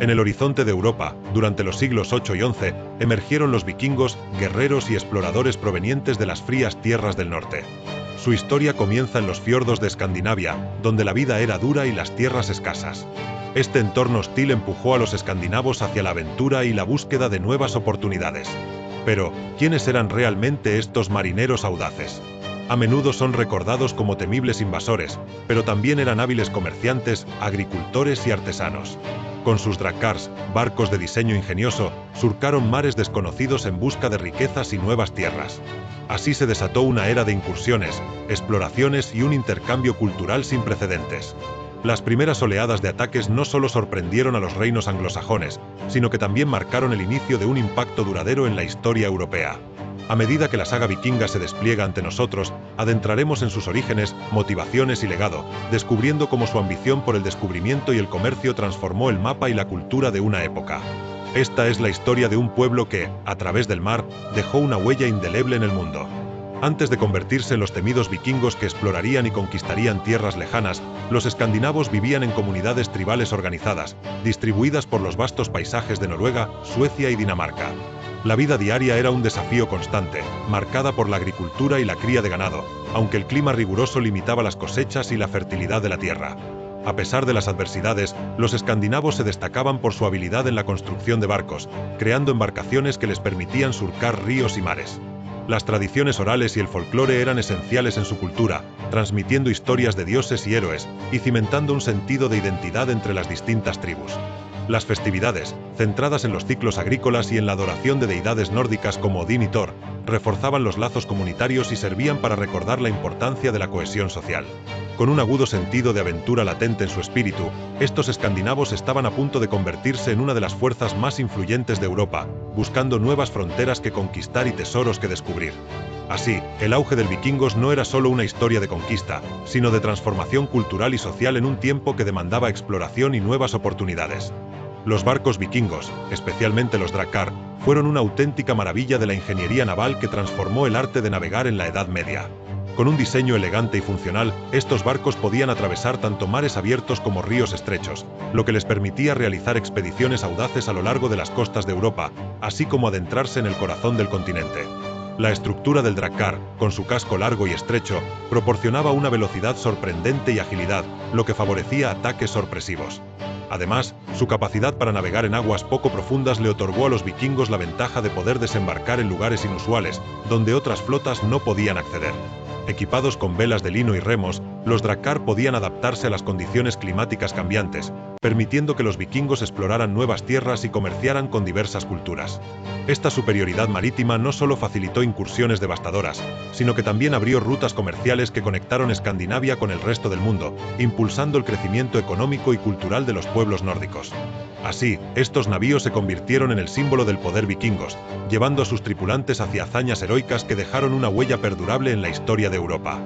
En el horizonte de Europa, durante los siglos VIII y XI, emergieron los vikingos, guerreros y exploradores provenientes de las frías tierras del norte. Su historia comienza en los fiordos de Escandinavia, donde la vida era dura y las tierras escasas. Este entorno hostil empujó a los escandinavos hacia la aventura y la búsqueda de nuevas oportunidades. Pero, ¿quiénes eran realmente estos marineros audaces? A menudo son recordados como temibles invasores, pero también eran hábiles comerciantes, agricultores y artesanos. Con sus drakkars, barcos de diseño ingenioso, surcaron mares desconocidos en busca de riquezas y nuevas tierras. Así se desató una era de incursiones, exploraciones y un intercambio cultural sin precedentes. Las primeras oleadas de ataques no solo sorprendieron a los reinos anglosajones, sino que también marcaron el inicio de un impacto duradero en la historia europea. A medida que la saga vikinga se despliega ante nosotros, adentraremos en sus orígenes, motivaciones y legado, descubriendo cómo su ambición por el descubrimiento y el comercio transformó el mapa y la cultura de una época. Esta es la historia de un pueblo que, a través del mar, dejó una huella indeleble en el mundo. Antes de convertirse en los temidos vikingos que explorarían y conquistarían tierras lejanas, los escandinavos vivían en comunidades tribales organizadas, distribuidas por los vastos paisajes de Noruega, Suecia y Dinamarca. La vida diaria era un desafío constante, marcada por la agricultura y la cría de ganado, aunque el clima riguroso limitaba las cosechas y la fertilidad de la tierra. A pesar de las adversidades, los escandinavos se destacaban por su habilidad en la construcción de barcos, creando embarcaciones que les permitían surcar ríos y mares. Las tradiciones orales y el folclore eran esenciales en su cultura, transmitiendo historias de dioses y héroes, y cimentando un sentido de identidad entre las distintas tribus. Las festividades, centradas en los ciclos agrícolas y en la adoración de deidades nórdicas como Odín y Thor, reforzaban los lazos comunitarios y servían para recordar la importancia de la cohesión social. Con un agudo sentido de aventura latente en su espíritu, estos escandinavos estaban a punto de convertirse en una de las fuerzas más influyentes de Europa, buscando nuevas fronteras que conquistar y tesoros que descubrir. Así, el auge del vikingos no era solo una historia de conquista, sino de transformación cultural y social en un tiempo que demandaba exploración y nuevas oportunidades. Los barcos vikingos, especialmente los drakkar, fueron una auténtica maravilla de la ingeniería naval que transformó el arte de navegar en la Edad Media. Con un diseño elegante y funcional, estos barcos podían atravesar tanto mares abiertos como ríos estrechos, lo que les permitía realizar expediciones audaces a lo largo de las costas de Europa, así como adentrarse en el corazón del continente. La estructura del drakkar, con su casco largo y estrecho, proporcionaba una velocidad sorprendente y agilidad, lo que favorecía ataques sorpresivos. Además, su capacidad para navegar en aguas poco profundas le otorgó a los vikingos la ventaja de poder desembarcar en lugares inusuales, donde otras flotas no podían acceder. Equipados con velas de lino y remos, los drakkar podían adaptarse a las condiciones climáticas cambiantes, permitiendo que los vikingos exploraran nuevas tierras y comerciaran con diversas culturas. Esta superioridad marítima no solo facilitó incursiones devastadoras, sino que también abrió rutas comerciales que conectaron Escandinavia con el resto del mundo, impulsando el crecimiento económico y cultural de los pueblos nórdicos. Así, estos navíos se convirtieron en el símbolo del poder vikingos, llevando a sus tripulantes hacia hazañas heroicas que dejaron una huella perdurable en la historia de Europa.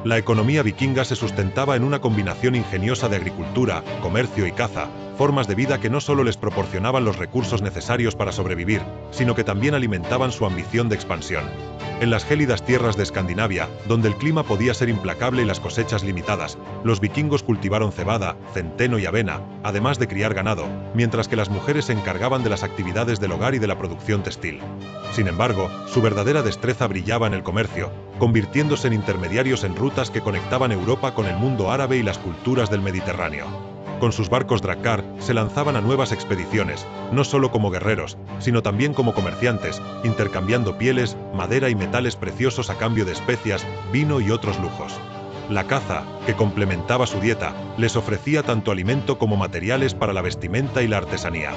La economía vikinga se sustentaba en una combinación ingeniosa de agricultura, comercio y caza, formas de vida que no solo les proporcionaban los recursos necesarios para sobrevivir, sino que también alimentaban su ambición de expansión. En las gélidas tierras de Escandinavia, donde el clima podía ser implacable y las cosechas limitadas, los vikingos cultivaron cebada, centeno y avena, además de criar ganado, mientras que las mujeres se encargaban de las actividades del hogar y de la producción textil. Sin embargo, su verdadera destreza brillaba en el comercio, convirtiéndose en intermediarios en rutas que conectaban Europa con el mundo árabe y las culturas del Mediterráneo. Con sus barcos drakkar, se lanzaban a nuevas expediciones, no solo como guerreros, sino también como comerciantes, intercambiando pieles, madera y metales preciosos a cambio de especias, vino y otros lujos. La caza, que complementaba su dieta, les ofrecía tanto alimento como materiales para la vestimenta y la artesanía.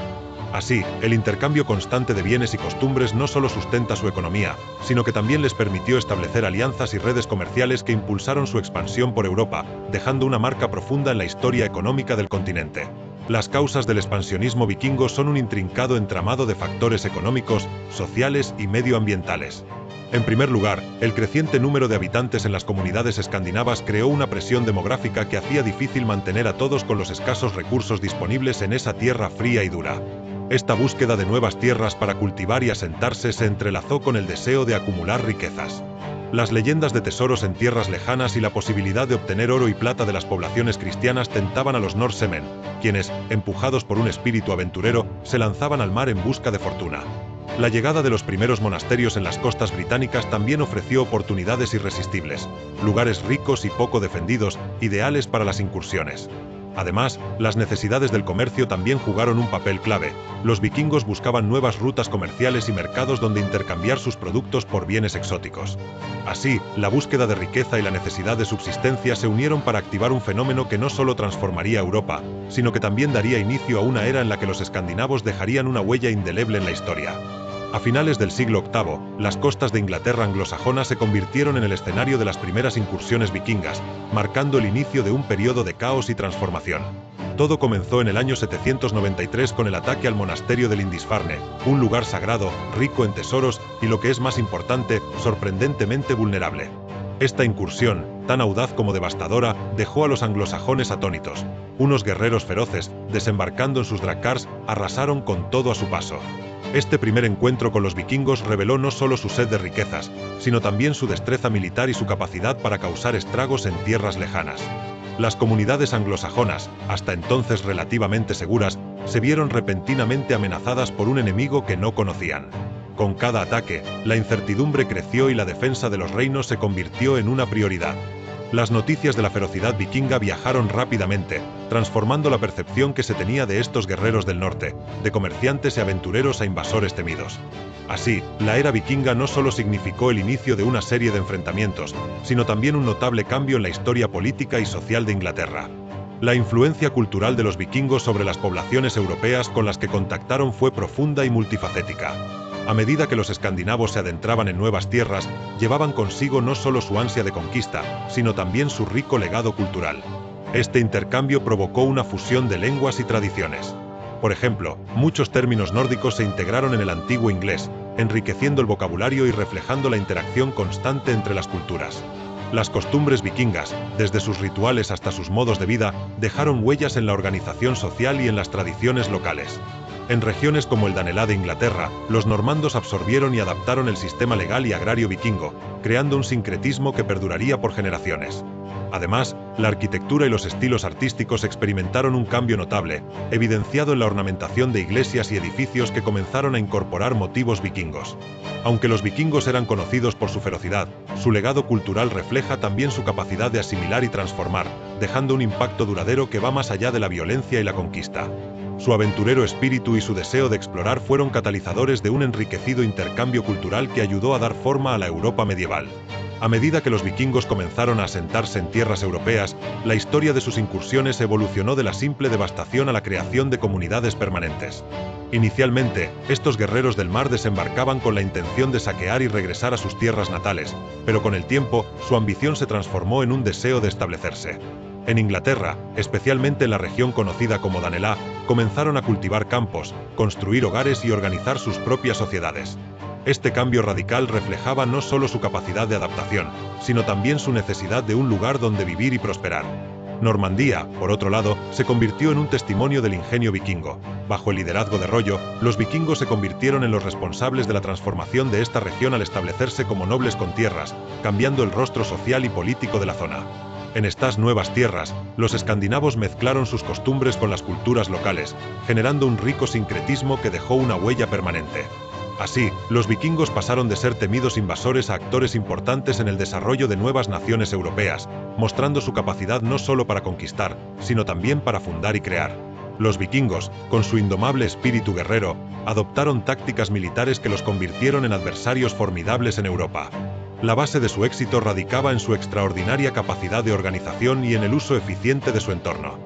Así, el intercambio constante de bienes y costumbres no solo sustenta su economía, sino que también les permitió establecer alianzas y redes comerciales que impulsaron su expansión por Europa, dejando una marca profunda en la historia económica del continente. Las causas del expansionismo vikingo son un intrincado entramado de factores económicos, sociales y medioambientales. En primer lugar, el creciente número de habitantes en las comunidades escandinavas creó una presión demográfica que hacía difícil mantener a todos con los escasos recursos disponibles en esa tierra fría y dura. Esta búsqueda de nuevas tierras para cultivar y asentarse se entrelazó con el deseo de acumular riquezas. Las leyendas de tesoros en tierras lejanas y la posibilidad de obtener oro y plata de las poblaciones cristianas tentaban a los Norsemen, quienes, empujados por un espíritu aventurero, se lanzaban al mar en busca de fortuna. La llegada de los primeros monasterios en las costas británicas también ofreció oportunidades irresistibles, lugares ricos y poco defendidos, ideales para las incursiones. Además, las necesidades del comercio también jugaron un papel clave. Los vikingos buscaban nuevas rutas comerciales y mercados donde intercambiar sus productos por bienes exóticos. Así, la búsqueda de riqueza y la necesidad de subsistencia se unieron para activar un fenómeno que no solo transformaría Europa, sino que también daría inicio a una era en la que los escandinavos dejarían una huella indeleble en la historia. A finales del siglo VIII, las costas de Inglaterra anglosajona se convirtieron en el escenario de las primeras incursiones vikingas, marcando el inicio de un periodo de caos y transformación. Todo comenzó en el año 793 con el ataque al monasterio de Lindisfarne, un lugar sagrado, rico en tesoros y, lo que es más importante, sorprendentemente vulnerable. Esta incursión, tan audaz como devastadora, dejó a los anglosajones atónitos. Unos guerreros feroces, desembarcando en sus drakkars, arrasaron con todo a su paso. Este primer encuentro con los vikingos reveló no solo su sed de riquezas, sino también su destreza militar y su capacidad para causar estragos en tierras lejanas. Las comunidades anglosajonas, hasta entonces relativamente seguras, se vieron repentinamente amenazadas por un enemigo que no conocían. Con cada ataque, la incertidumbre creció y la defensa de los reinos se convirtió en una prioridad. Las noticias de la ferocidad vikinga viajaron rápidamente, transformando la percepción que se tenía de estos guerreros del norte, de comerciantes y aventureros a invasores temidos. Así, la era vikinga no solo significó el inicio de una serie de enfrentamientos, sino también un notable cambio en la historia política y social de Inglaterra. La influencia cultural de los vikingos sobre las poblaciones europeas con las que contactaron fue profunda y multifacética. A medida que los escandinavos se adentraban en nuevas tierras, llevaban consigo no solo su ansia de conquista, sino también su rico legado cultural. Este intercambio provocó una fusión de lenguas y tradiciones. Por ejemplo, muchos términos nórdicos se integraron en el antiguo inglés, enriqueciendo el vocabulario y reflejando la interacción constante entre las culturas. Las costumbres vikingas, desde sus rituales hasta sus modos de vida, dejaron huellas en la organización social y en las tradiciones locales. En regiones como el Danelá de Inglaterra, los normandos absorbieron y adaptaron el sistema legal y agrario vikingo, creando un sincretismo que perduraría por generaciones. Además, la arquitectura y los estilos artísticos experimentaron un cambio notable, evidenciado en la ornamentación de iglesias y edificios que comenzaron a incorporar motivos vikingos. Aunque los vikingos eran conocidos por su ferocidad, su legado cultural refleja también su capacidad de asimilar y transformar, dejando un impacto duradero que va más allá de la violencia y la conquista. Su aventurero espíritu y su deseo de explorar fueron catalizadores de un enriquecido intercambio cultural que ayudó a dar forma a la Europa medieval. A medida que los vikingos comenzaron a asentarse en tierras europeas, la historia de sus incursiones evolucionó de la simple devastación a la creación de comunidades permanentes. Inicialmente, estos guerreros del mar desembarcaban con la intención de saquear y regresar a sus tierras natales, pero con el tiempo, su ambición se transformó en un deseo de establecerse. En Inglaterra, especialmente en la región conocida como Danelá, comenzaron a cultivar campos, construir hogares y organizar sus propias sociedades. Este cambio radical reflejaba no solo su capacidad de adaptación, sino también su necesidad de un lugar donde vivir y prosperar. Normandía, por otro lado, se convirtió en un testimonio del ingenio vikingo. Bajo el liderazgo de Rollo, los vikingos se convirtieron en los responsables de la transformación de esta región al establecerse como nobles con tierras, cambiando el rostro social y político de la zona. En estas nuevas tierras, los escandinavos mezclaron sus costumbres con las culturas locales, generando un rico sincretismo que dejó una huella permanente. Así, los vikingos pasaron de ser temidos invasores a actores importantes en el desarrollo de nuevas naciones europeas, mostrando su capacidad no solo para conquistar, sino también para fundar y crear. Los vikingos, con su indomable espíritu guerrero, adoptaron tácticas militares que los convirtieron en adversarios formidables en Europa. La base de su éxito radicaba en su extraordinaria capacidad de organización y en el uso eficiente de su entorno.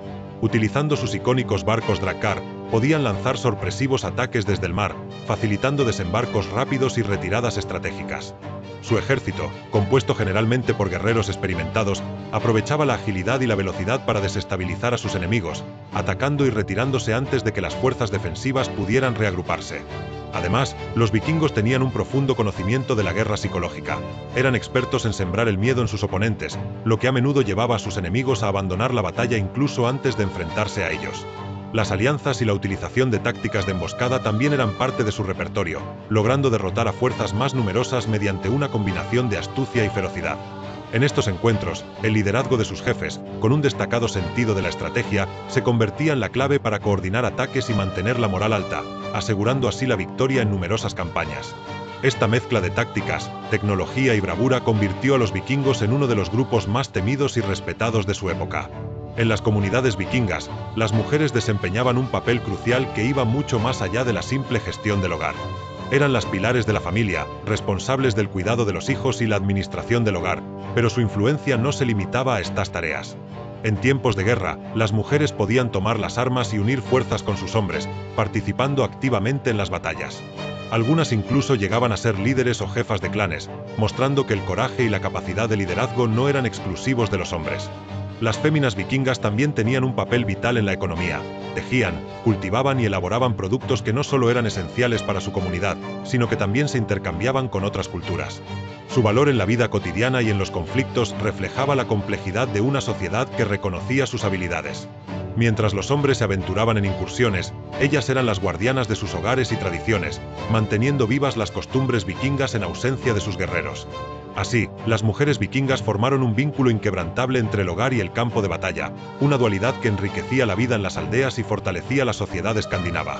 Utilizando sus icónicos barcos drakkar, podían lanzar sorpresivos ataques desde el mar, facilitando desembarcos rápidos y retiradas estratégicas. Su ejército, compuesto generalmente por guerreros experimentados, aprovechaba la agilidad y la velocidad para desestabilizar a sus enemigos, atacando y retirándose antes de que las fuerzas defensivas pudieran reagruparse. Además, los vikingos tenían un profundo conocimiento de la guerra psicológica. Eran expertos en sembrar el miedo en sus oponentes, lo que a menudo llevaba a sus enemigos a abandonar la batalla incluso antes de enfrentarse a ellos. Las alianzas y la utilización de tácticas de emboscada también eran parte de su repertorio, logrando derrotar a fuerzas más numerosas mediante una combinación de astucia y ferocidad. En estos encuentros, el liderazgo de sus jefes, con un destacado sentido de la estrategia, se convertía en la clave para coordinar ataques y mantener la moral alta, asegurando así la victoria en numerosas campañas. Esta mezcla de tácticas, tecnología y bravura convirtió a los vikingos en uno de los grupos más temidos y respetados de su época. En las comunidades vikingas, las mujeres desempeñaban un papel crucial que iba mucho más allá de la simple gestión del hogar. Eran las pilares de la familia, responsables del cuidado de los hijos y la administración del hogar, pero su influencia no se limitaba a estas tareas. En tiempos de guerra, las mujeres podían tomar las armas y unir fuerzas con sus hombres, participando activamente en las batallas. Algunas incluso llegaban a ser líderes o jefas de clanes, mostrando que el coraje y la capacidad de liderazgo no eran exclusivos de los hombres. Las féminas vikingas también tenían un papel vital en la economía. Tejían, cultivaban y elaboraban productos que no solo eran esenciales para su comunidad, sino que también se intercambiaban con otras culturas. Su valor en la vida cotidiana y en los conflictos reflejaba la complejidad de una sociedad que reconocía sus habilidades. Mientras los hombres se aventuraban en incursiones, ellas eran las guardianas de sus hogares y tradiciones, manteniendo vivas las costumbres vikingas en ausencia de sus guerreros. Así, las mujeres vikingas formaron un vínculo inquebrantable entre el hogar y el campo de batalla, una dualidad que enriquecía la vida en las aldeas y fortalecía la sociedad escandinava.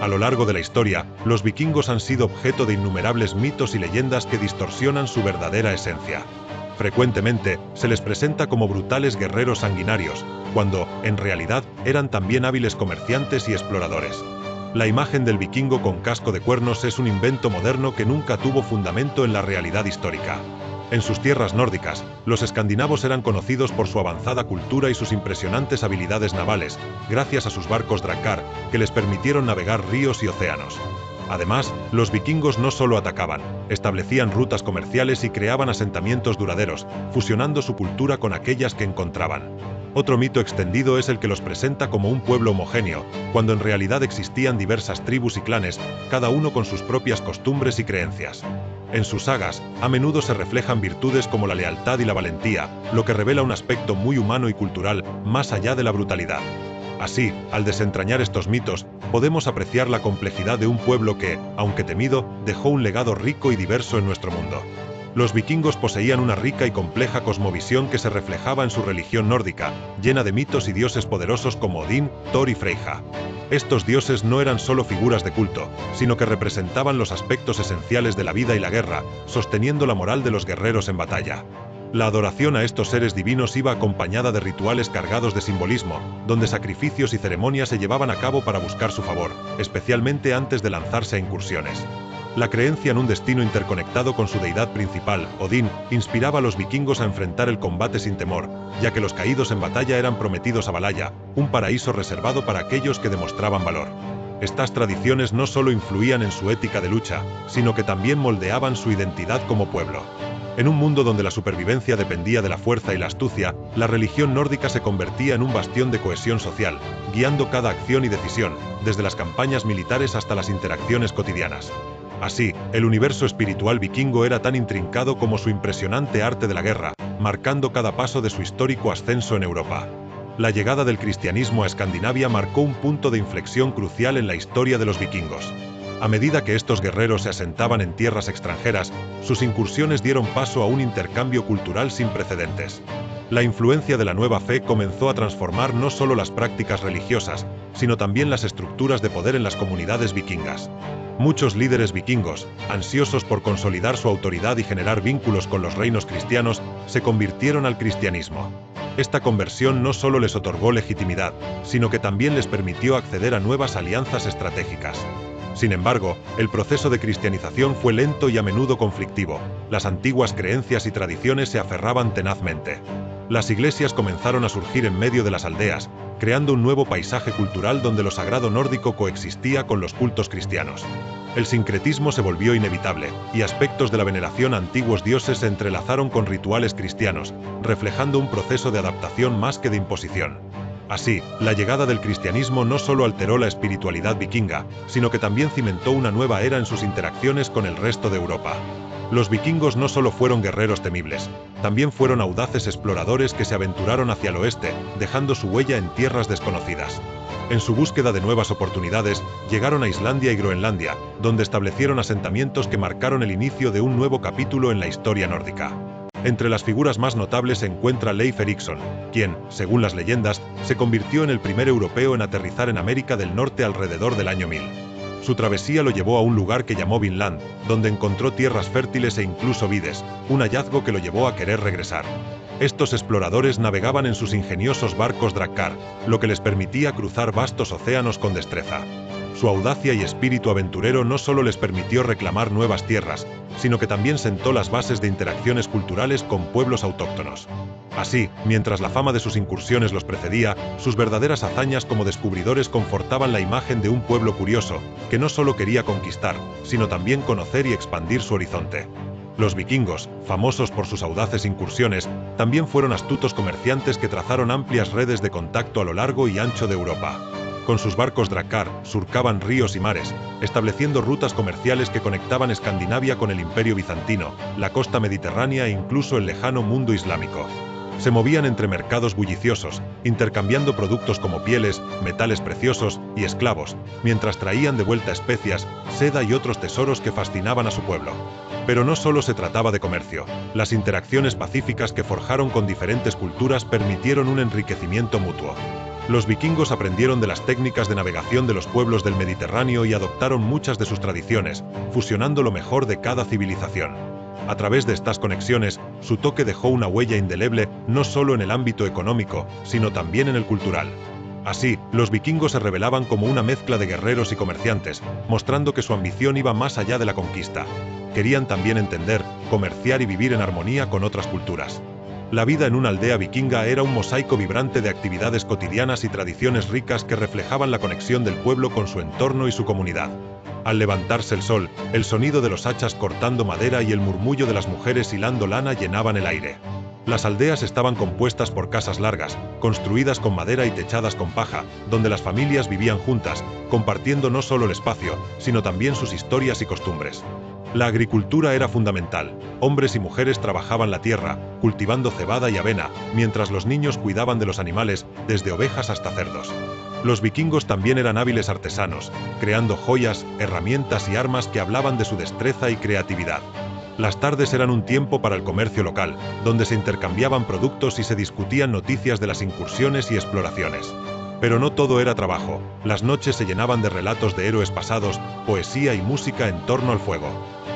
A lo largo de la historia, los vikingos han sido objeto de innumerables mitos y leyendas que distorsionan su verdadera esencia. Frecuentemente, se les presenta como brutales guerreros sanguinarios, cuando, en realidad, eran también hábiles comerciantes y exploradores. La imagen del vikingo con casco de cuernos es un invento moderno que nunca tuvo fundamento en la realidad histórica. En sus tierras nórdicas, los escandinavos eran conocidos por su avanzada cultura y sus impresionantes habilidades navales, gracias a sus barcos drakkar, que les permitieron navegar ríos y océanos. Además, los vikingos no solo atacaban, establecían rutas comerciales y creaban asentamientos duraderos, fusionando su cultura con aquellas que encontraban. Otro mito extendido es el que los presenta como un pueblo homogéneo, cuando en realidad existían diversas tribus y clanes, cada uno con sus propias costumbres y creencias. En sus sagas, a menudo se reflejan virtudes como la lealtad y la valentía, lo que revela un aspecto muy humano y cultural, más allá de la brutalidad. Así, al desentrañar estos mitos, podemos apreciar la complejidad de un pueblo que, aunque temido, dejó un legado rico y diverso en nuestro mundo. Los vikingos poseían una rica y compleja cosmovisión que se reflejaba en su religión nórdica, llena de mitos y dioses poderosos como Odín, Thor y Freyja. Estos dioses no eran solo figuras de culto, sino que representaban los aspectos esenciales de la vida y la guerra, sosteniendo la moral de los guerreros en batalla. La adoración a estos seres divinos iba acompañada de rituales cargados de simbolismo, donde sacrificios y ceremonias se llevaban a cabo para buscar su favor, especialmente antes de lanzarse a incursiones. La creencia en un destino interconectado con su deidad principal, Odín, inspiraba a los vikingos a enfrentar el combate sin temor, ya que los caídos en batalla eran prometidos a Valhalla, un paraíso reservado para aquellos que demostraban valor. Estas tradiciones no solo influían en su ética de lucha, sino que también moldeaban su identidad como pueblo. En un mundo donde la supervivencia dependía de la fuerza y la astucia, la religión nórdica se convertía en un bastión de cohesión social, guiando cada acción y decisión, desde las campañas militares hasta las interacciones cotidianas. Así, el universo espiritual vikingo era tan intrincado como su impresionante arte de la guerra, marcando cada paso de su histórico ascenso en Europa. La llegada del cristianismo a Escandinavia marcó un punto de inflexión crucial en la historia de los vikingos. A medida que estos guerreros se asentaban en tierras extranjeras, sus incursiones dieron paso a un intercambio cultural sin precedentes. La influencia de la nueva fe comenzó a transformar no solo las prácticas religiosas, sino también las estructuras de poder en las comunidades vikingas. Muchos líderes vikingos, ansiosos por consolidar su autoridad y generar vínculos con los reinos cristianos, se convirtieron al cristianismo. Esta conversión no solo les otorgó legitimidad, sino que también les permitió acceder a nuevas alianzas estratégicas. Sin embargo, el proceso de cristianización fue lento y a menudo conflictivo. Las antiguas creencias y tradiciones se aferraban tenazmente. Las iglesias comenzaron a surgir en medio de las aldeas, creando un nuevo paisaje cultural donde lo sagrado nórdico coexistía con los cultos cristianos. El sincretismo se volvió inevitable, y aspectos de la veneración a antiguos dioses se entrelazaron con rituales cristianos, reflejando un proceso de adaptación más que de imposición. Así, la llegada del cristianismo no solo alteró la espiritualidad vikinga, sino que también cimentó una nueva era en sus interacciones con el resto de Europa. Los vikingos no solo fueron guerreros temibles, también fueron audaces exploradores que se aventuraron hacia el oeste, dejando su huella en tierras desconocidas. En su búsqueda de nuevas oportunidades, llegaron a Islandia y Groenlandia, donde establecieron asentamientos que marcaron el inicio de un nuevo capítulo en la historia nórdica. Entre las figuras más notables se encuentra Leif Erikson, quien, según las leyendas, se convirtió en el primer europeo en aterrizar en América del Norte alrededor del año 1000. Su travesía lo llevó a un lugar que llamó Vinland, donde encontró tierras fértiles e incluso vides, un hallazgo que lo llevó a querer regresar. Estos exploradores navegaban en sus ingeniosos barcos drakkar, lo que les permitía cruzar vastos océanos con destreza. Su audacia y espíritu aventurero no solo les permitió reclamar nuevas tierras, sino que también sentó las bases de interacciones culturales con pueblos autóctonos. Así, mientras la fama de sus incursiones los precedía, sus verdaderas hazañas como descubridores confortaban la imagen de un pueblo curioso, que no solo quería conquistar, sino también conocer y expandir su horizonte. Los vikingos, famosos por sus audaces incursiones, también fueron astutos comerciantes que trazaron amplias redes de contacto a lo largo y ancho de Europa. Con sus barcos drakkar, surcaban ríos y mares, estableciendo rutas comerciales que conectaban Escandinavia con el Imperio Bizantino, la costa mediterránea e incluso el lejano mundo islámico. Se movían entre mercados bulliciosos, intercambiando productos como pieles, metales preciosos y esclavos, mientras traían de vuelta especias, seda y otros tesoros que fascinaban a su pueblo. Pero no solo se trataba de comercio, las interacciones pacíficas que forjaron con diferentes culturas permitieron un enriquecimiento mutuo. Los vikingos aprendieron de las técnicas de navegación de los pueblos del Mediterráneo y adoptaron muchas de sus tradiciones, fusionando lo mejor de cada civilización. A través de estas conexiones, su toque dejó una huella indeleble no solo en el ámbito económico, sino también en el cultural. Así, los vikingos se revelaban como una mezcla de guerreros y comerciantes, mostrando que su ambición iba más allá de la conquista. Querían también entender, comerciar y vivir en armonía con otras culturas. La vida en una aldea vikinga era un mosaico vibrante de actividades cotidianas y tradiciones ricas que reflejaban la conexión del pueblo con su entorno y su comunidad. Al levantarse el sol, el sonido de los hachas cortando madera y el murmullo de las mujeres hilando lana llenaban el aire. Las aldeas estaban compuestas por casas largas, construidas con madera y techadas con paja, donde las familias vivían juntas, compartiendo no solo el espacio, sino también sus historias y costumbres. La agricultura era fundamental. Hombres y mujeres trabajaban la tierra, cultivando cebada y avena, mientras los niños cuidaban de los animales, desde ovejas hasta cerdos. Los vikingos también eran hábiles artesanos, creando joyas, herramientas y armas que hablaban de su destreza y creatividad. Las tardes eran un tiempo para el comercio local, donde se intercambiaban productos y se discutían noticias de las incursiones y exploraciones. Pero no todo era trabajo. Las noches se llenaban de relatos de héroes pasados, poesía y música en torno al fuego.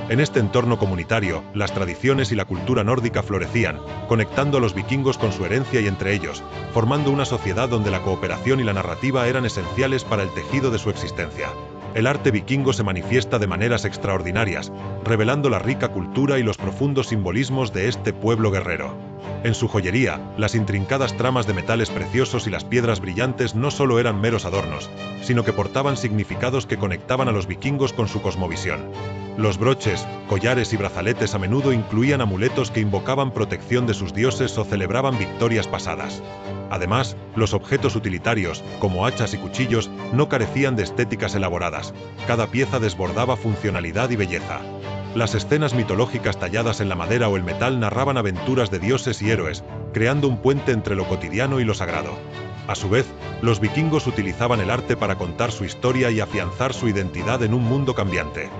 En este entorno comunitario, las tradiciones y la cultura nórdica florecían, conectando a los vikingos con su herencia y entre ellos, formando una sociedad donde la cooperación y la narrativa eran esenciales para el tejido de su existencia. El arte vikingo se manifiesta de maneras extraordinarias, revelando la rica cultura y los profundos simbolismos de este pueblo guerrero. En su joyería, las intrincadas tramas de metales preciosos y las piedras brillantes no solo eran meros adornos, sino que portaban significados que conectaban a los vikingos con su cosmovisión. Los broches, collares y brazaletes a menudo incluían amuletos que invocaban protección de sus dioses o celebraban victorias pasadas. Además, los objetos utilitarios, como hachas y cuchillos, no carecían de estéticas elaboradas. Cada pieza desbordaba funcionalidad y belleza. Las escenas mitológicas talladas en la madera o el metal narraban aventuras de dioses y héroes, creando un puente entre lo cotidiano y lo sagrado. A su vez, los vikingos utilizaban el arte para contar su historia y afianzar su identidad en un mundo cambiante.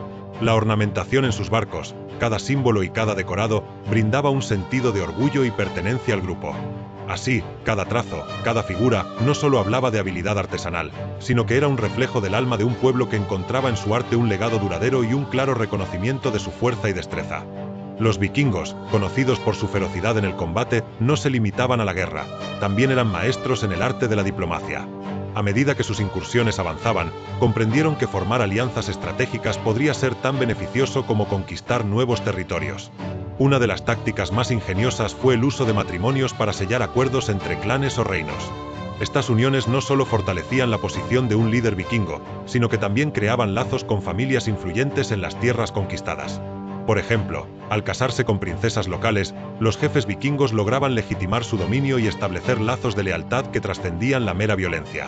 La ornamentación en sus barcos, cada símbolo y cada decorado, brindaba un sentido de orgullo y pertenencia al grupo. Así, cada trazo, cada figura, no solo hablaba de habilidad artesanal, sino que era un reflejo del alma de un pueblo que encontraba en su arte un legado duradero y un claro reconocimiento de su fuerza y destreza. Los vikingos, conocidos por su ferocidad en el combate, no se limitaban a la guerra, también eran maestros en el arte de la diplomacia. A medida que sus incursiones avanzaban, comprendieron que formar alianzas estratégicas podría ser tan beneficioso como conquistar nuevos territorios. Una de las tácticas más ingeniosas fue el uso de matrimonios para sellar acuerdos entre clanes o reinos. Estas uniones no solo fortalecían la posición de un líder vikingo, sino que también creaban lazos con familias influyentes en las tierras conquistadas. Por ejemplo, al casarse con princesas locales, los jefes vikingos lograban legitimar su dominio y establecer lazos de lealtad que trascendían la mera violencia.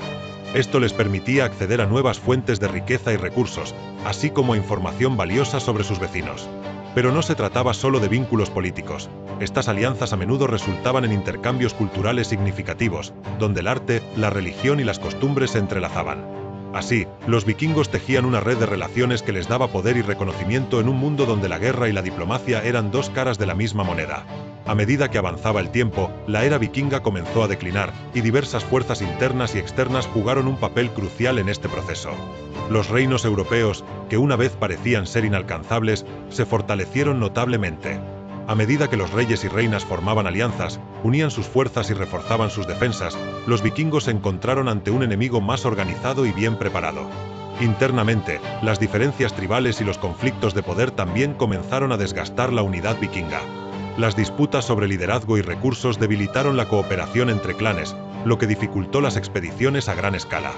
Esto les permitía acceder a nuevas fuentes de riqueza y recursos, así como a información valiosa sobre sus vecinos. Pero no se trataba solo de vínculos políticos. estas alianzas a menudo resultaban en intercambios culturales significativos, donde el arte, la religión y las costumbres se entrelazaban. Así, los vikingos tejían una red de relaciones que les daba poder y reconocimiento en un mundo donde la guerra y la diplomacia eran dos caras de la misma moneda. A medida que avanzaba el tiempo, la era vikinga comenzó a declinar, y diversas fuerzas internas y externas jugaron un papel crucial en este proceso. Los reinos europeos, que una vez parecían ser inalcanzables, se fortalecieron notablemente. A medida que los reyes y reinas formaban alianzas, unían sus fuerzas y reforzaban sus defensas, los vikingos se encontraron ante un enemigo más organizado y bien preparado. Internamente, las diferencias tribales y los conflictos de poder también comenzaron a desgastar la unidad vikinga. Las disputas sobre liderazgo y recursos debilitaron la cooperación entre clanes, lo que dificultó las expediciones a gran escala.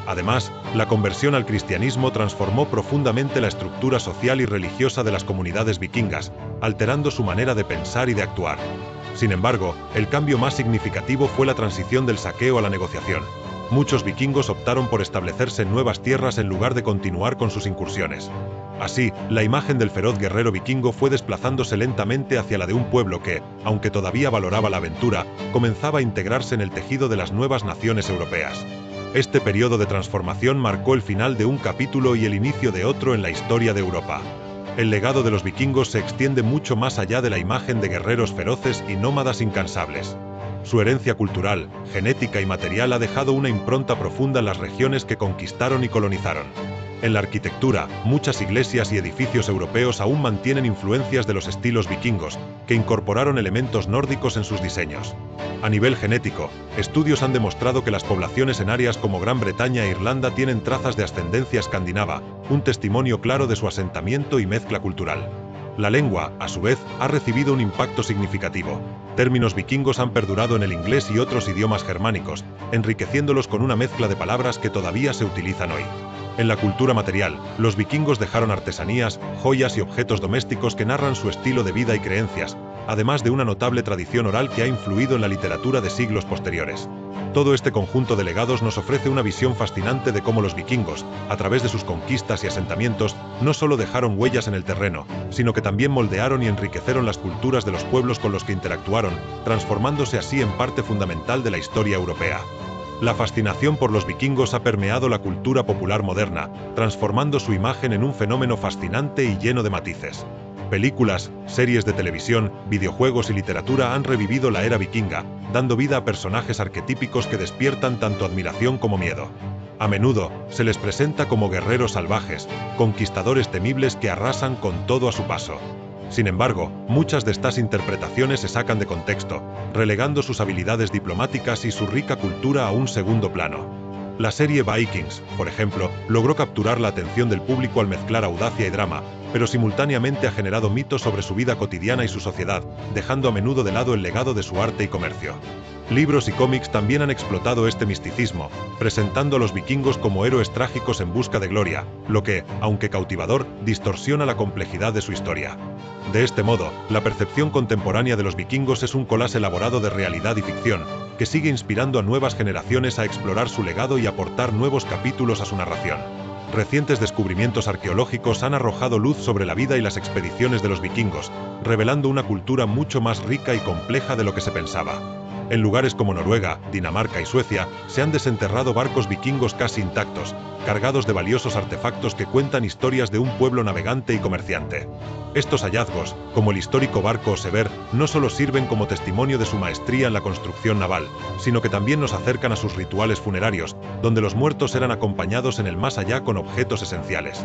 Además, la conversión al cristianismo transformó profundamente la estructura social y religiosa de las comunidades vikingas, alterando su manera de pensar y de actuar. Sin embargo, el cambio más significativo fue la transición del saqueo a la negociación. Muchos vikingos optaron por establecerse en nuevas tierras en lugar de continuar con sus incursiones. Así, la imagen del feroz guerrero vikingo fue desplazándose lentamente hacia la de un pueblo que, aunque todavía valoraba la aventura, comenzaba a integrarse en el tejido de las nuevas naciones europeas. Este periodo de transformación marcó el final de un capítulo y el inicio de otro en la historia de Europa. El legado de los vikingos se extiende mucho más allá de la imagen de guerreros feroces y nómadas incansables. Su herencia cultural, genética y material ha dejado una impronta profunda en las regiones que conquistaron y colonizaron. En la arquitectura, muchas iglesias y edificios europeos aún mantienen influencias de los estilos vikingos, que incorporaron elementos nórdicos en sus diseños. A nivel genético, estudios han demostrado que las poblaciones en áreas como Gran Bretaña e Irlanda tienen trazas de ascendencia escandinava, un testimonio claro de su asentamiento y mezcla cultural. La lengua, a su vez, ha recibido un impacto significativo. Términos vikingos han perdurado en el inglés y otros idiomas germánicos, enriqueciéndolos con una mezcla de palabras que todavía se utilizan hoy. En la cultura material, los vikingos dejaron artesanías, joyas y objetos domésticos que narran su estilo de vida y creencias, además de una notable tradición oral que ha influido en la literatura de siglos posteriores. Todo este conjunto de legados nos ofrece una visión fascinante de cómo los vikingos, a través de sus conquistas y asentamientos, no solo dejaron huellas en el terreno, sino que también moldearon y enriquecieron las culturas de los pueblos con los que interactuaron, transformándose así en parte fundamental de la historia europea. La fascinación por los vikingos ha permeado la cultura popular moderna, transformando su imagen en un fenómeno fascinante y lleno de matices. Películas, series de televisión, videojuegos y literatura han revivido la era vikinga, dando vida a personajes arquetípicos que despiertan tanto admiración como miedo. A menudo, se les presenta como guerreros salvajes, conquistadores temibles que arrasan con todo a su paso. Sin embargo, muchas de estas interpretaciones se sacan de contexto, relegando sus habilidades diplomáticas y su rica cultura a un segundo plano. La serie Vikings, por ejemplo, logró capturar la atención del público al mezclar audacia y drama, pero simultáneamente ha generado mitos sobre su vida cotidiana y su sociedad, dejando a menudo de lado el legado de su arte y comercio. Libros y cómics también han explotado este misticismo, presentando a los vikingos como héroes trágicos en busca de gloria, lo que, aunque cautivador, distorsiona la complejidad de su historia. De este modo, la percepción contemporánea de los vikingos es un collage elaborado de realidad y ficción, que sigue inspirando a nuevas generaciones a explorar su legado y aportar nuevos capítulos a su narración. Recientes descubrimientos arqueológicos han arrojado luz sobre la vida y las expediciones de los vikingos, revelando una cultura mucho más rica y compleja de lo que se pensaba. En lugares como Noruega, Dinamarca y Suecia, se han desenterrado barcos vikingos casi intactos, cargados de valiosos artefactos que cuentan historias de un pueblo navegante y comerciante. Estos hallazgos, como el histórico barco Osever, no solo sirven como testimonio de su maestría en la construcción naval, sino que también nos acercan a sus rituales funerarios, donde los muertos eran acompañados en el más allá con objetos esenciales.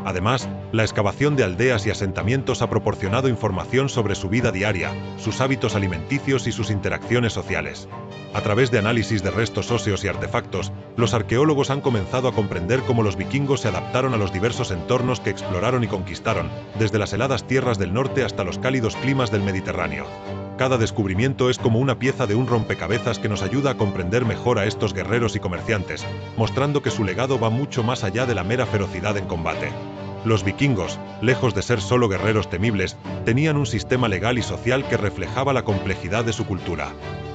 Además, la excavación de aldeas y asentamientos ha proporcionado información sobre su vida diaria, sus hábitos alimenticios y sus interacciones sociales. A través de análisis de restos óseos y artefactos, los arqueólogos han comenzado a comprender cómo los vikingos se adaptaron a los diversos entornos que exploraron y conquistaron, desde las heladas tierras del norte hasta los cálidos climas del Mediterráneo. Cada descubrimiento es como una pieza de un rompecabezas que nos ayuda a comprender mejor a estos guerreros y comerciantes, mostrando que su legado va mucho más allá de la mera ferocidad en combate. Los vikingos, lejos de ser solo guerreros temibles, tenían un sistema legal y social que reflejaba la complejidad de su cultura.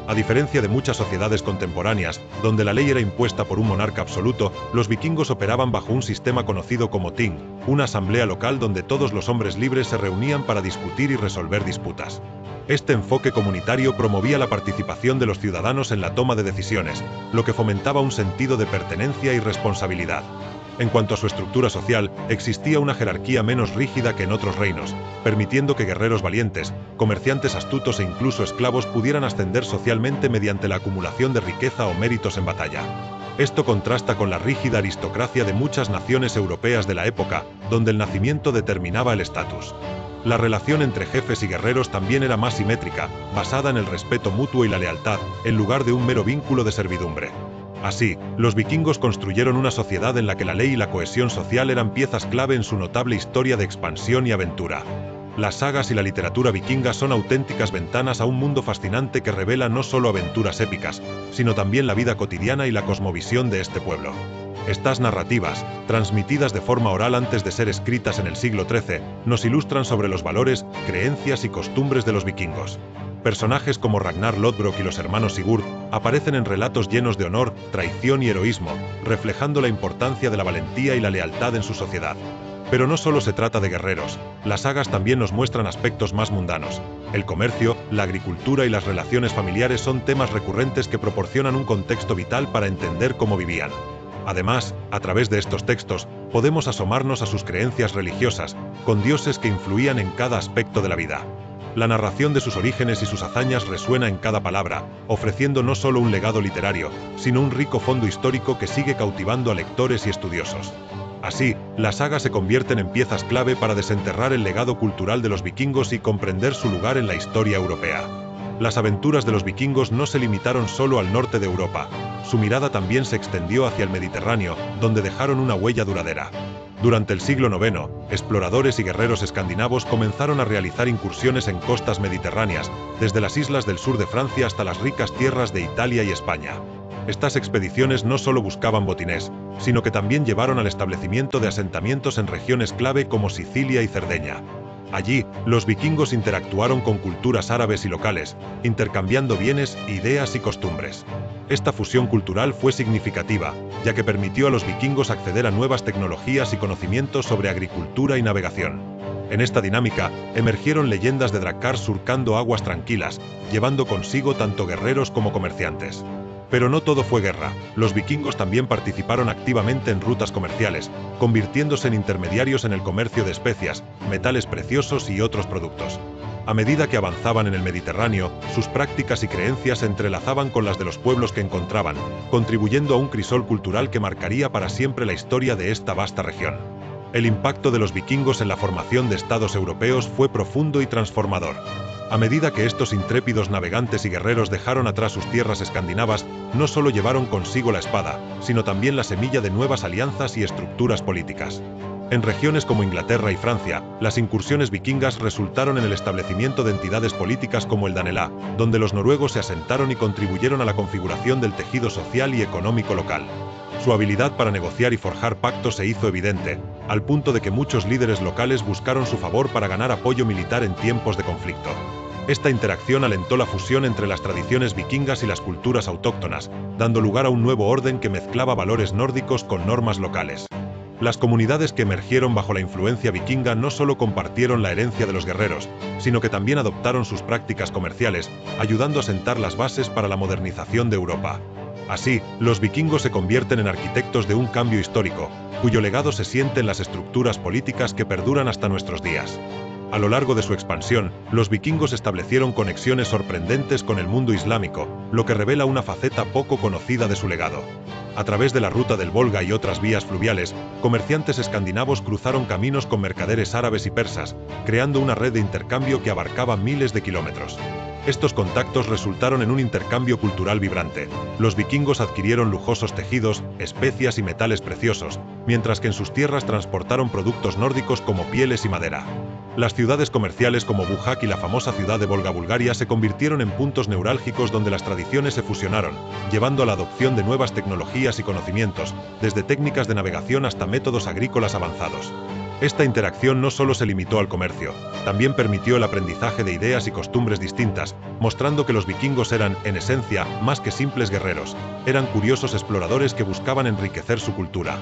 A diferencia de muchas sociedades contemporáneas, donde la ley era impuesta por un monarca absoluto, los vikingos operaban bajo un sistema conocido como Ting, una asamblea local donde todos los hombres libres se reunían para discutir y resolver disputas. Este enfoque comunitario promovía la participación de los ciudadanos en la toma de decisiones, lo que fomentaba un sentido de pertenencia y responsabilidad. En cuanto a su estructura social, existía una jerarquía menos rígida que en otros reinos, permitiendo que guerreros valientes, comerciantes astutos e incluso esclavos pudieran ascender socialmente mediante la acumulación de riqueza o méritos en batalla. Esto contrasta con la rígida aristocracia de muchas naciones europeas de la época, donde el nacimiento determinaba el estatus. La relación entre jefes y guerreros también era más simétrica, basada en el respeto mutuo y la lealtad, en lugar de un mero vínculo de servidumbre. Así, los vikingos construyeron una sociedad en la que la ley y la cohesión social eran piezas clave en su notable historia de expansión y aventura. Las sagas y la literatura vikinga son auténticas ventanas a un mundo fascinante que revela no solo aventuras épicas, sino también la vida cotidiana y la cosmovisión de este pueblo. Estas narrativas, transmitidas de forma oral antes de ser escritas en el siglo XIII, nos ilustran sobre los valores, creencias y costumbres de los vikingos. Personajes como Ragnar Lodbrok y los hermanos Sigurd aparecen en relatos llenos de honor, traición y heroísmo, reflejando la importancia de la valentía y la lealtad en su sociedad. Pero no solo se trata de guerreros, las sagas también nos muestran aspectos más mundanos. El comercio, la agricultura y las relaciones familiares son temas recurrentes que proporcionan un contexto vital para entender cómo vivían. Además, a través de estos textos, podemos asomarnos a sus creencias religiosas, con dioses que influían en cada aspecto de la vida. La narración de sus orígenes y sus hazañas resuena en cada palabra, ofreciendo no solo un legado literario, sino un rico fondo histórico que sigue cautivando a lectores y estudiosos. Así, las sagas se convierten en piezas clave para desenterrar el legado cultural de los vikingos y comprender su lugar en la historia europea. Las aventuras de los vikingos no se limitaron solo al norte de Europa. Su mirada también se extendió hacia el Mediterráneo, donde dejaron una huella duradera. Durante el siglo IX, exploradores y guerreros escandinavos comenzaron a realizar incursiones en costas mediterráneas, desde las islas del sur de Francia hasta las ricas tierras de Italia y España. Estas expediciones no solo buscaban botines, sino que también llevaron al establecimiento de asentamientos en regiones clave como Sicilia y Cerdeña. Allí, los vikingos interactuaron con culturas árabes y locales, intercambiando bienes, ideas y costumbres. Esta fusión cultural fue significativa, ya que permitió a los vikingos acceder a nuevas tecnologías y conocimientos sobre agricultura y navegación. En esta dinámica, emergieron leyendas de Drakkar surcando aguas tranquilas, llevando consigo tanto guerreros como comerciantes. Pero no todo fue guerra, los vikingos también participaron activamente en rutas comerciales, convirtiéndose en intermediarios en el comercio de especias, metales preciosos y otros productos. A medida que avanzaban en el Mediterráneo, sus prácticas y creencias se entrelazaban con las de los pueblos que encontraban, contribuyendo a un crisol cultural que marcaría para siempre la historia de esta vasta región. El impacto de los vikingos en la formación de estados europeos fue profundo y transformador. A medida que estos intrépidos navegantes y guerreros dejaron atrás sus tierras escandinavas, no solo llevaron consigo la espada, sino también la semilla de nuevas alianzas y estructuras políticas. En regiones como Inglaterra y Francia, las incursiones vikingas resultaron en el establecimiento de entidades políticas como el Danelá, donde los noruegos se asentaron y contribuyeron a la configuración del tejido social y económico local. Su habilidad para negociar y forjar pactos se hizo evidente, al punto de que muchos líderes locales buscaron su favor para ganar apoyo militar en tiempos de conflicto. Esta interacción alentó la fusión entre las tradiciones vikingas y las culturas autóctonas, dando lugar a un nuevo orden que mezclaba valores nórdicos con normas locales. Las comunidades que emergieron bajo la influencia vikinga no solo compartieron la herencia de los guerreros, sino que también adoptaron sus prácticas comerciales, ayudando a sentar las bases para la modernización de Europa. Así, los vikingos se convierten en arquitectos de un cambio histórico, cuyo legado se siente en las estructuras políticas que perduran hasta nuestros días. A lo largo de su expansión, los vikingos establecieron conexiones sorprendentes con el mundo islámico, lo que revela una faceta poco conocida de su legado. A través de la ruta del Volga y otras vías fluviales, comerciantes escandinavos cruzaron caminos con mercaderes árabes y persas, creando una red de intercambio que abarcaba miles de kilómetros. Estos contactos resultaron en un intercambio cultural vibrante. Los vikingos adquirieron lujosos tejidos, especias y metales preciosos, mientras que en sus tierras transportaron productos nórdicos como pieles y madera. Las ciudades comerciales como Bujak y la famosa ciudad de Volga, Bulgaria, se convirtieron en puntos neurálgicos donde las tradiciones se fusionaron, llevando a la adopción de nuevas tecnologías y conocimientos, desde técnicas de navegación hasta métodos agrícolas avanzados. Esta interacción no solo se limitó al comercio, también permitió el aprendizaje de ideas y costumbres distintas, mostrando que los vikingos eran, en esencia, más que simples guerreros, eran curiosos exploradores que buscaban enriquecer su cultura.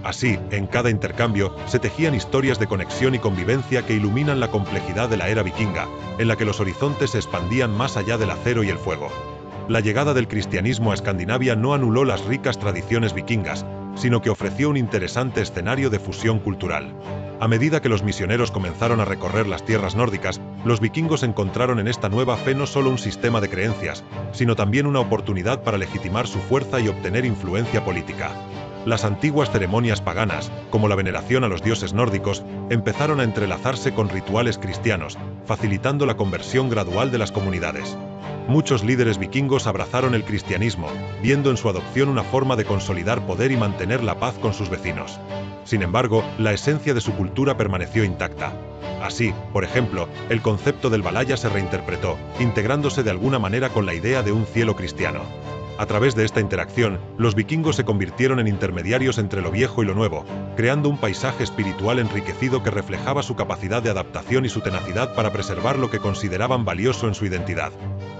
Así, en cada intercambio, se tejían historias de conexión y convivencia que iluminan la complejidad de la era vikinga, en la que los horizontes se expandían más allá del acero y el fuego. La llegada del cristianismo a Escandinavia no anuló las ricas tradiciones vikingas, sino que ofreció un interesante escenario de fusión cultural. A medida que los misioneros comenzaron a recorrer las tierras nórdicas, los vikingos encontraron en esta nueva fe no solo un sistema de creencias, sino también una oportunidad para legitimar su fuerza y obtener influencia política. Las antiguas ceremonias paganas, como la veneración a los dioses nórdicos, empezaron a entrelazarse con rituales cristianos, facilitando la conversión gradual de las comunidades. Muchos líderes vikingos abrazaron el cristianismo, viendo en su adopción una forma de consolidar poder y mantener la paz con sus vecinos. Sin embargo, la esencia de su cultura permaneció intacta. Así, por ejemplo, el concepto del Valhalla se reinterpretó, integrándose de alguna manera con la idea de un cielo cristiano. A través de esta interacción, los vikingos se convirtieron en intermediarios entre lo viejo y lo nuevo, creando un paisaje espiritual enriquecido que reflejaba su capacidad de adaptación y su tenacidad para preservar lo que consideraban valioso en su identidad.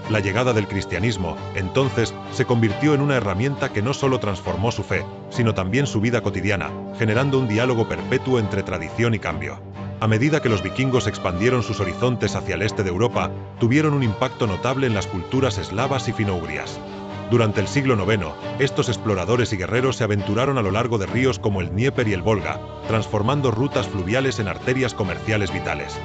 La llegada del cristianismo, entonces, se convirtió en una herramienta que no solo transformó su fe, sino también su vida cotidiana, generando un diálogo perpetuo entre tradición y cambio. A medida que los vikingos expandieron sus horizontes hacia el este de Europa, tuvieron un impacto notable en las culturas eslavas y finougrias. Durante el siglo IX, estos exploradores y guerreros se aventuraron a lo largo de ríos como el Dnieper y el Volga, transformando rutas fluviales en arterias comerciales vitales.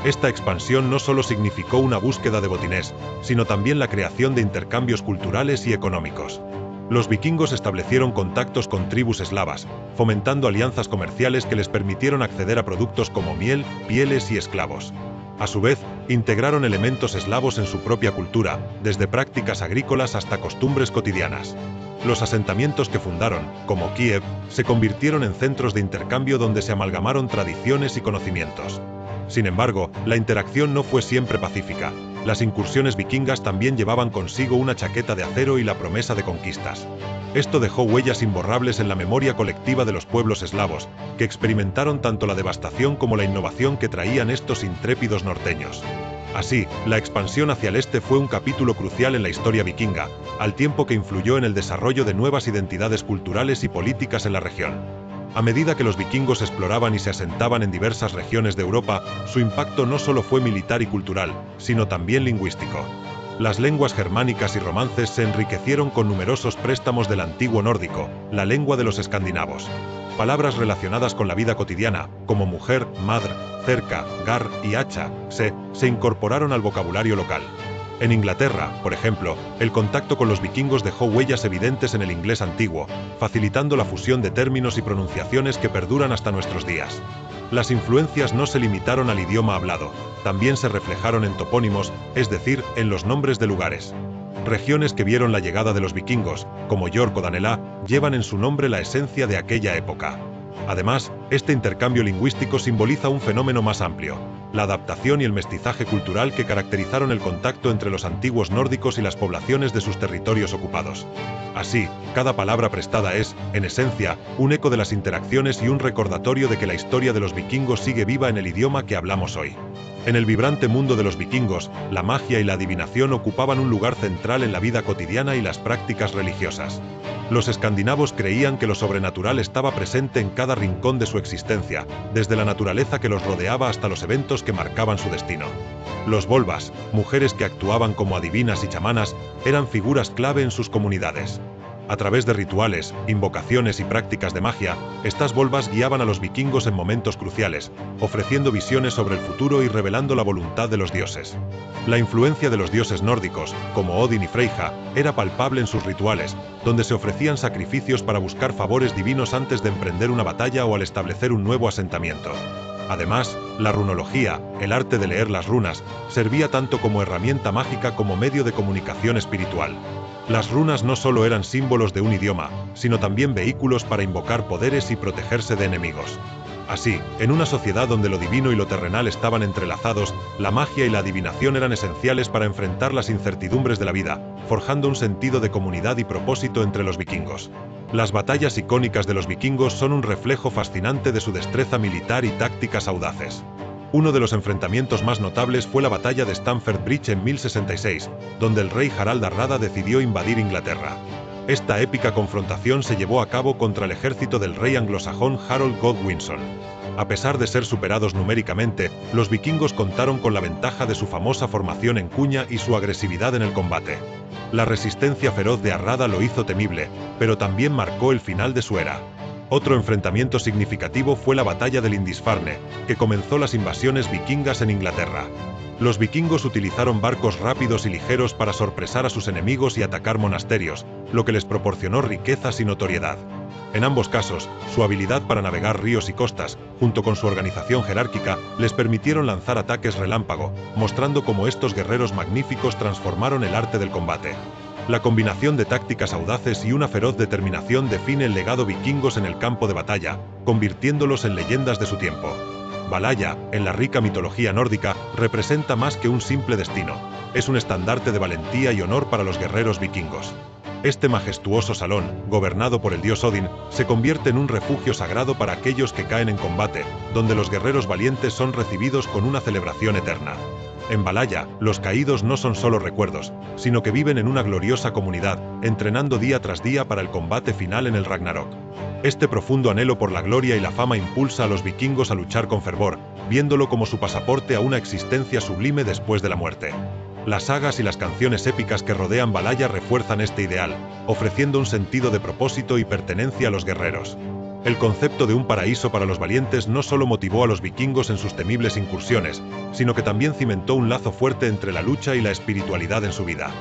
Esta expansión no solo significó una búsqueda de botines, sino también la creación de intercambios culturales y económicos. Los vikingos establecieron contactos con tribus eslavas, fomentando alianzas comerciales que les permitieron acceder a productos como miel, pieles y esclavos. A su vez, integraron elementos eslavos en su propia cultura, desde prácticas agrícolas hasta costumbres cotidianas. Los asentamientos que fundaron, como Kiev, se convirtieron en centros de intercambio donde se amalgamaron tradiciones y conocimientos. Sin embargo, la interacción no fue siempre pacífica. Las incursiones vikingas también llevaban consigo una chaqueta de acero y la promesa de conquistas. Esto dejó huellas imborrables en la memoria colectiva de los pueblos eslavos, que experimentaron tanto la devastación como la innovación que traían estos intrépidos norteños. Así, la expansión hacia el este fue un capítulo crucial en la historia vikinga, al tiempo que influyó en el desarrollo de nuevas identidades culturales y políticas en la región. A medida que los vikingos exploraban y se asentaban en diversas regiones de Europa, su impacto no solo fue militar y cultural, sino también lingüístico. Las lenguas germánicas y romances se enriquecieron con numerosos préstamos del antiguo nórdico, la lengua de los escandinavos. Palabras relacionadas con la vida cotidiana, como mujer, madre, cerca, gar y hacha, se incorporaron al vocabulario local. En Inglaterra, por ejemplo, el contacto con los vikingos dejó huellas evidentes en el inglés antiguo, facilitando la fusión de términos y pronunciaciones que perduran hasta nuestros días. Las influencias no se limitaron al idioma hablado, también se reflejaron en topónimos, es decir, en los nombres de lugares. Regiones que vieron la llegada de los vikingos, como York o Danelá, llevan en su nombre la esencia de aquella época. Además, este intercambio lingüístico simboliza un fenómeno más amplio: la adaptación y el mestizaje cultural que caracterizaron el contacto entre los antiguos nórdicos y las poblaciones de sus territorios ocupados. Así, cada palabra prestada es, en esencia, un eco de las interacciones y un recordatorio de que la historia de los vikingos sigue viva en el idioma que hablamos hoy. En el vibrante mundo de los vikingos, la magia y la adivinación ocupaban un lugar central en la vida cotidiana y las prácticas religiosas. Los escandinavos creían que lo sobrenatural estaba presente en cada rincón de su existencia, desde la naturaleza que los rodeaba hasta los eventos que marcaban su destino. Los volvas, mujeres que actuaban como adivinas y chamanas, eran figuras clave en sus comunidades. A través de rituales, invocaciones y prácticas de magia, estas volvas guiaban a los vikingos en momentos cruciales, ofreciendo visiones sobre el futuro y revelando la voluntad de los dioses. La influencia de los dioses nórdicos, como Odin y Freyja, era palpable en sus rituales, donde se ofrecían sacrificios para buscar favores divinos antes de emprender una batalla o al establecer un nuevo asentamiento. Además, la runología, el arte de leer las runas, servía tanto como herramienta mágica como medio de comunicación espiritual. Las runas no solo eran símbolos de un idioma, sino también vehículos para invocar poderes y protegerse de enemigos. Así, en una sociedad donde lo divino y lo terrenal estaban entrelazados, la magia y la adivinación eran esenciales para enfrentar las incertidumbres de la vida, forjando un sentido de comunidad y propósito entre los vikingos. Las batallas icónicas de los vikingos son un reflejo fascinante de su destreza militar y tácticas audaces. Uno de los enfrentamientos más notables fue la batalla de Stamford Bridge en 1066, donde el rey Harald Hardrada decidió invadir Inglaterra. Esta épica confrontación se llevó a cabo contra el ejército del rey anglosajón Harold Godwinson. A pesar de ser superados numéricamente, los vikingos contaron con la ventaja de su famosa formación en cuña y su agresividad en el combate. La resistencia feroz de Hardrada lo hizo temible, pero también marcó el final de su era. Otro enfrentamiento significativo fue la batalla de Lindisfarne, que comenzó las invasiones vikingas en Inglaterra. Los vikingos utilizaron barcos rápidos y ligeros para sorpresar a sus enemigos y atacar monasterios, lo que les proporcionó riquezas y notoriedad. En ambos casos, su habilidad para navegar ríos y costas, junto con su organización jerárquica, les permitieron lanzar ataques relámpago, mostrando cómo estos guerreros magníficos transformaron el arte del combate. La combinación de tácticas audaces y una feroz determinación define el legado vikingos en el campo de batalla, convirtiéndolos en leyendas de su tiempo. Valhalla, en la rica mitología nórdica, representa más que un simple destino. Es un estandarte de valentía y honor para los guerreros vikingos. Este majestuoso salón, gobernado por el dios Odin, se convierte en un refugio sagrado para aquellos que caen en combate, donde los guerreros valientes son recibidos con una celebración eterna. En Valhalla, los caídos no son solo recuerdos, sino que viven en una gloriosa comunidad, entrenando día tras día para el combate final en el Ragnarok. Este profundo anhelo por la gloria y la fama impulsa a los vikingos a luchar con fervor, viéndolo como su pasaporte a una existencia sublime después de la muerte. Las sagas y las canciones épicas que rodean Valhalla refuerzan este ideal, ofreciendo un sentido de propósito y pertenencia a los guerreros. El concepto de un paraíso para los valientes no solo motivó a los vikingos en sus temibles incursiones, sino que también cimentó un lazo fuerte entre la lucha y la espiritualidad en su vida.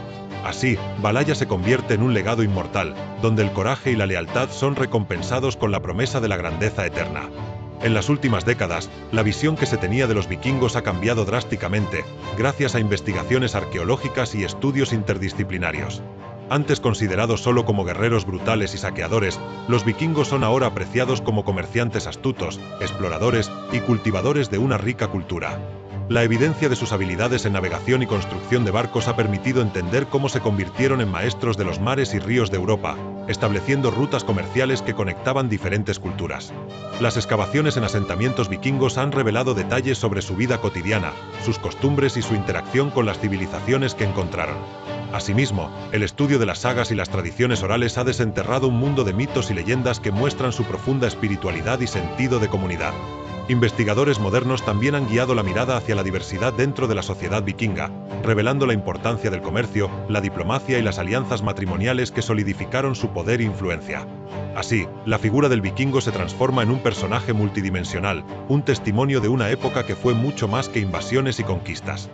Así, Valhalla se convierte en un legado inmortal, donde el coraje y la lealtad son recompensados con la promesa de la grandeza eterna. En las últimas décadas, la visión que se tenía de los vikingos ha cambiado drásticamente, gracias a investigaciones arqueológicas y estudios interdisciplinarios. Antes considerados solo como guerreros brutales y saqueadores, los vikingos son ahora apreciados como comerciantes astutos, exploradores y cultivadores de una rica cultura. La evidencia de sus habilidades en navegación y construcción de barcos ha permitido entender cómo se convirtieron en maestros de los mares y ríos de Europa, estableciendo rutas comerciales que conectaban diferentes culturas. Las excavaciones en asentamientos vikingos han revelado detalles sobre su vida cotidiana, sus costumbres y su interacción con las civilizaciones que encontraron. Asimismo, el estudio de las sagas y las tradiciones orales ha desenterrado un mundo de mitos y leyendas que muestran su profunda espiritualidad y sentido de comunidad. Investigadores modernos también han guiado la mirada hacia la diversidad dentro de la sociedad vikinga, revelando la importancia del comercio, la diplomacia y las alianzas matrimoniales que solidificaron su poder e influencia. Así, la figura del vikingo se transforma en un personaje multidimensional, un testimonio de una época que fue mucho más que invasiones y conquistas.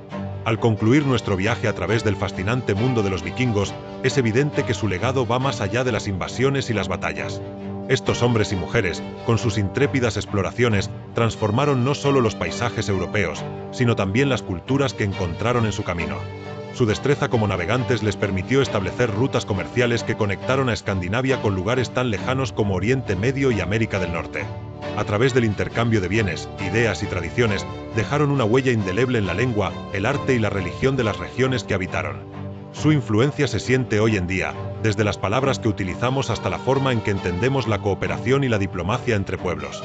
Al concluir nuestro viaje a través del fascinante mundo de los vikingos, es evidente que su legado va más allá de las invasiones y las batallas. Estos hombres y mujeres, con sus intrépidas exploraciones, transformaron no solo los paisajes europeos, sino también las culturas que encontraron en su camino. Su destreza como navegantes les permitió establecer rutas comerciales que conectaron a Escandinavia con lugares tan lejanos como Oriente Medio y América del Norte. A través del intercambio de bienes, ideas y tradiciones, dejaron una huella indeleble en la lengua, el arte y la religión de las regiones que habitaron. Su influencia se siente hoy en día, desde las palabras que utilizamos hasta la forma en que entendemos la cooperación y la diplomacia entre pueblos.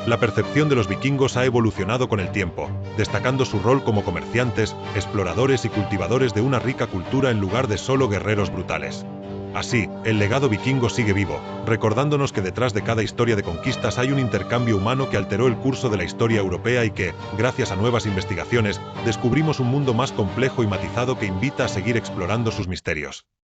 La percepción de los vikingos ha evolucionado con el tiempo, destacando su rol como comerciantes, exploradores y cultivadores de una rica cultura en lugar de solo guerreros brutales. Así, el legado vikingo sigue vivo, recordándonos que detrás de cada historia de conquistas hay un intercambio humano que alteró el curso de la historia europea y que, gracias a nuevas investigaciones, descubrimos un mundo más complejo y matizado que invita a seguir explorando sus misterios.